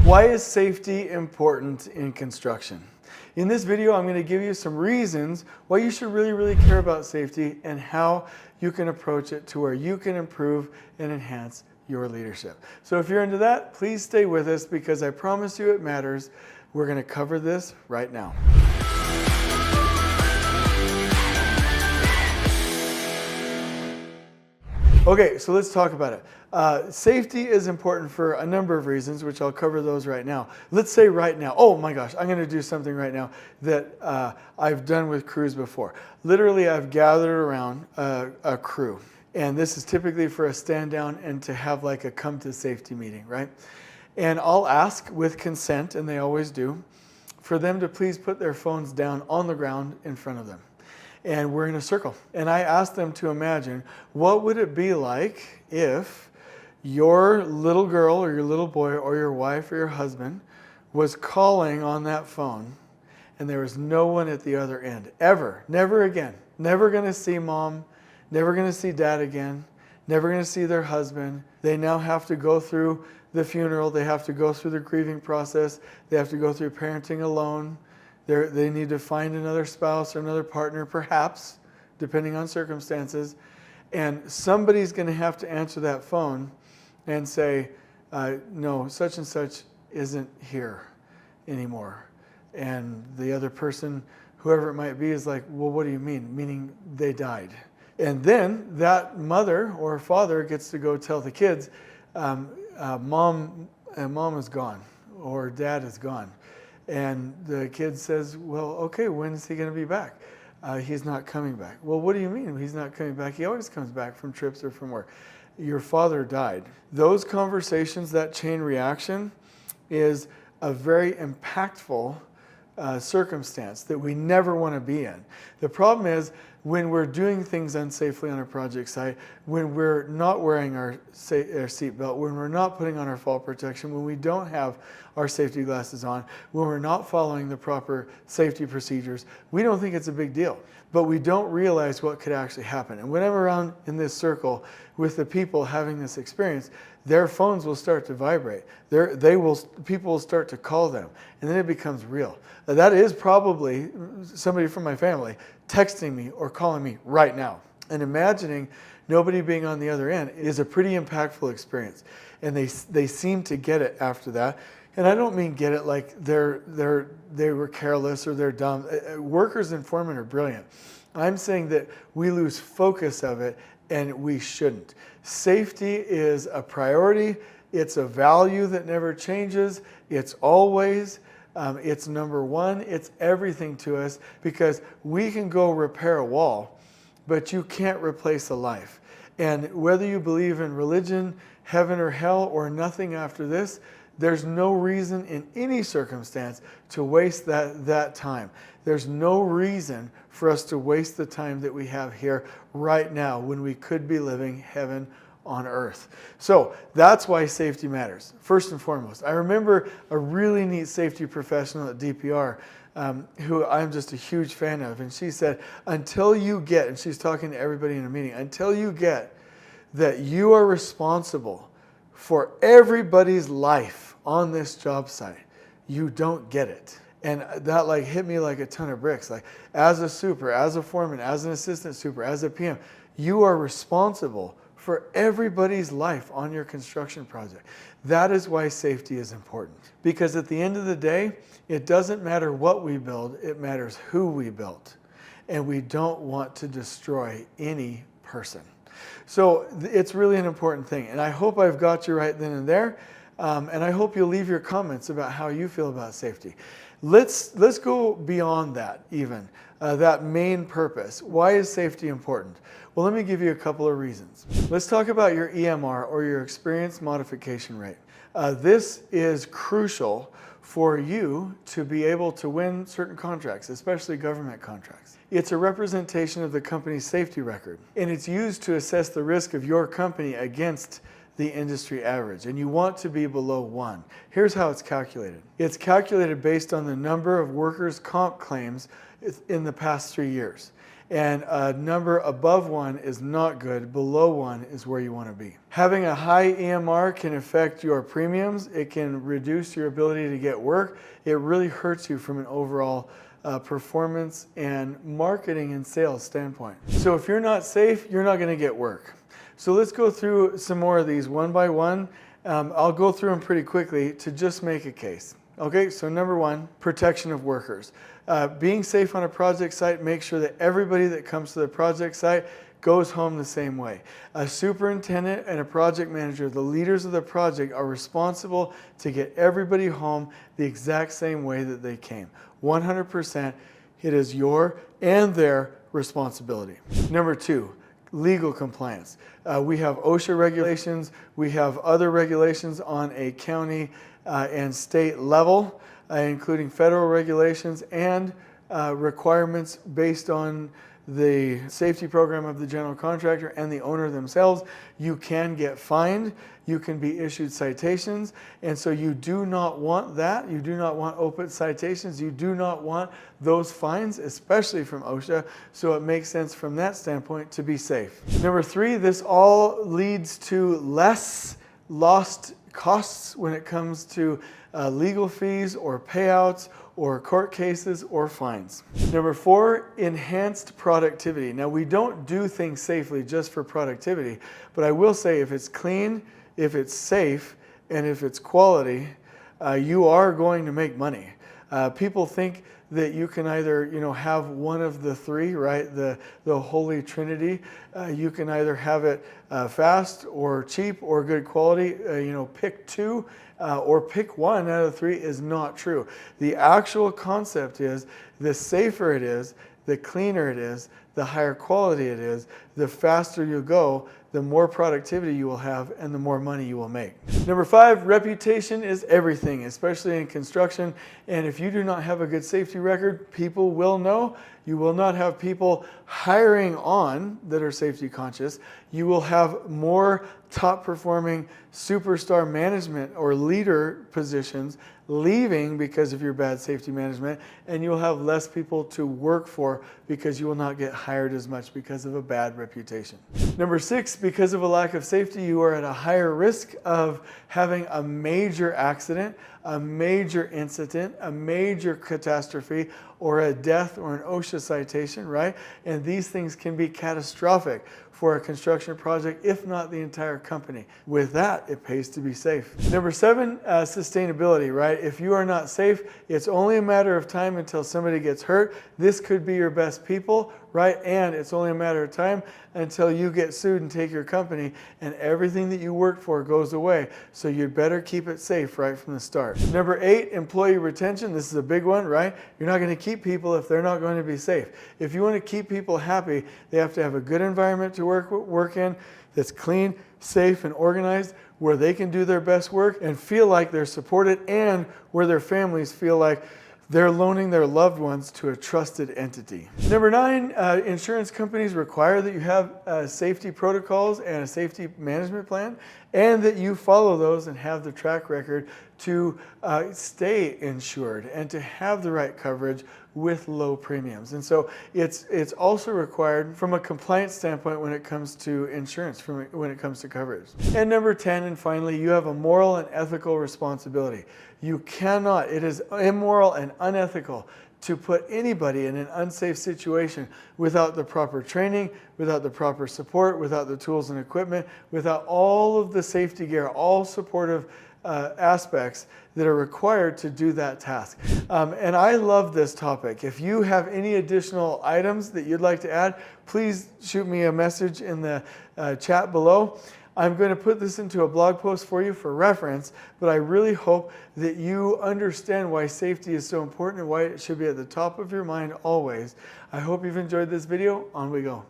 Why is safety important in construction? In this video, I'm going to give you some reasons why you should really care about safety and how you can approach it to where you can improve and enhance your leadership. So if you're into that, please stay with us because I promise you it matters. We're going to cover this right now. Okay, so let's talk about it. Safety is important for a number of reasons, which I'll cover those right now. Let's say right now, oh my gosh, I'm going to do something right now that I've done with crews before. Literally, I've gathered around a crew, and this is typically for a stand down and to have like a come to safety meeting, right? And I'll ask with consent, and they always do, for them to please put their phones down on the ground in front of them. And we're in a circle. And I asked them to imagine, what would it be like if your little girl or your little boy or your wife or your husband was calling on that phone and there was no one at the other end, ever, never again, never going to see mom, never going to see dad again, never going to see their husband. They now have to go through the funeral. They have to go through the grieving process. They have to go through parenting alone. They need to find another spouse or another partner, perhaps, depending on circumstances. And somebody's going to have to answer that phone and say, no, such and such isn't here anymore. And the other person, whoever it might be, is like, well, what do you mean? Meaning they died. And then that mother or father gets to go tell the kids, mom is gone or dad is gone. And the kid says, well, okay, when is he going to be back? He's not coming back. Well, what do you mean he's not coming back? He always comes back from trips or from work. Your father died. Those conversations, that chain reaction, is a very impactful circumstance that we never want to be in. The problem is when we're doing things unsafely on a project site, when we're not wearing our seatbelt, when we're not putting on our fall protection, when we don't have our safety glasses on, when we're not following the proper safety procedures, we don't think it's a big deal. But we don't realize what could actually happen. And when I'm around in this circle with the people having this experience, their phones will start to vibrate. People will start to call them, and then it becomes real. Now, that is probably somebody from my family texting me or calling me right now. And imagining nobody being on the other end is a pretty impactful experience. And they seem to get it after that. And I don't mean get it like they were careless or they're dumb. Workers and foremen are brilliant. I'm saying that we lose focus of it, and we shouldn't. Safety is a priority. It's a value that never changes. It's always. It's number one. It's everything to us because we can go repair a wall, but you can't replace a life. And whether you believe in religion, heaven or hell, or nothing after this, there's no reason in any circumstance to waste that time. There's no reason for us to waste the time that we have here right now when we could be living heaven on earth. So that's why safety matters, first and foremost. I remember a really neat safety professional at DPR who I'm just a huge fan of. And she said, until you get, and she's talking to everybody in a meeting, until you get that you are responsible for everybody's life on this job site, you don't get it. And that like hit me like a ton of bricks. Like as a super, as a foreman, as an assistant super, as a PM, you are responsible for everybody's life on your construction project. That is why safety is important. Because at the end of the day, it doesn't matter what we build, it matters who we built. And we don't want to destroy any person. So it's really an important thing. And I hope I've got you right then and there. And I hope you'll leave your comments about how you feel about safety. Let's go beyond that even, that main purpose. Why is safety important? Well, let me give you a couple of reasons. Let's talk about your EMR or your experience modification rate. This is crucial for you to be able to win certain contracts, especially government contracts. It's a representation of the company's safety record, and it's used to assess the risk of your company against the industry average, and you want to be below 1. Here's how it's calculated. It's calculated based on the number of workers' comp claims in the past 3 years. And a number above 1 is not good. Below 1 is where you want to be. Having a high EMR can affect your premiums. It can reduce your ability to get work. It really hurts you from an overall performance and marketing and sales standpoint. So if you're not safe, you're not going to get work. So let's go through some more of these one by one. I'll go through them pretty quickly to just make a case. Okay, so number 1, protection of workers. Being safe on a project site, make sure that everybody that comes to the project site goes home the same way. A superintendent and a project manager, the leaders of the project, are responsible to get everybody home the exact same way that they came. 100%, it is your and their responsibility. Number 2, legal compliance. We have OSHA regulations, we have other regulations on a county and state level, including federal regulations and requirements based on the safety program of the general contractor and the owner themselves. You can get fined, you can be issued citations, and so you do not want that. You do not want open citations. You do not want those fines, especially from OSHA, so it makes sense from that standpoint to be safe. Number 3, this all leads to less lost costs when it comes to legal fees or payouts or court cases or fines. Number 4, enhanced productivity. Now, we don't do things safely just for productivity, but I will say if it's clean, if it's safe, and if it's quality, you are going to make money. People think that you can either, have one of the 3, right? The holy trinity. You can either have it fast or cheap or good quality. Pick 2 or pick 1 out of 3 is not true. The actual concept is the safer it is, the cleaner it is, the higher quality it is, the faster you go, the more productivity you will have and the more money you will make. Number 5, reputation is everything, especially in construction. And if you do not have a good safety record, people will know. You will not have people hiring on that are safety conscious. You will have more top performing superstar management or leader positions leaving because of your bad safety management, and you'll have less people to work for because you will not get hired as much because of a bad reputation. Number 6, because of a lack of safety, you are at a higher risk of having a major accident, a major incident, a major catastrophe, or a death or an OSHA citation, right? And these things can be catastrophic for a construction project, if not the entire company. With that, it pays to be safe. Number 7, sustainability, right? If you are not safe, it's only a matter of time until somebody gets hurt. This could be your best people, right? And it's only a matter of time until you get sued and take your company and everything that you worked for goes away. So you'd better keep it safe right from the start. Number 8, employee retention. This is a big one, right? You're not going to keep people if they're not going to be safe. If you want to keep people happy, they have to have a good environment to work in that's clean, safe, and organized, where they can do their best work and feel like they're supported, and where their families feel like they're loaning their loved ones to a trusted entity. Number 9, insurance companies require that you have safety protocols and a safety management plan, and that you follow those and have the track record to stay insured and to have the right coverage with low premiums. And so it's also required from a compliance standpoint when it comes to insurance, when it comes to coverage. And number 10, and finally, you have a moral and ethical responsibility. You cannot, it is immoral and unethical to put anybody in an unsafe situation without the proper training, without the proper support, without the tools and equipment, without all of the safety gear, all supportive aspects that are required to do that task. And I love this topic. If you have any additional items that you'd like to add, please shoot me a message in the chat below. I'm going to put this into a blog post for you for reference, but I really hope that you understand why safety is so important and why it should be at the top of your mind always. I hope you've enjoyed this video. On we go.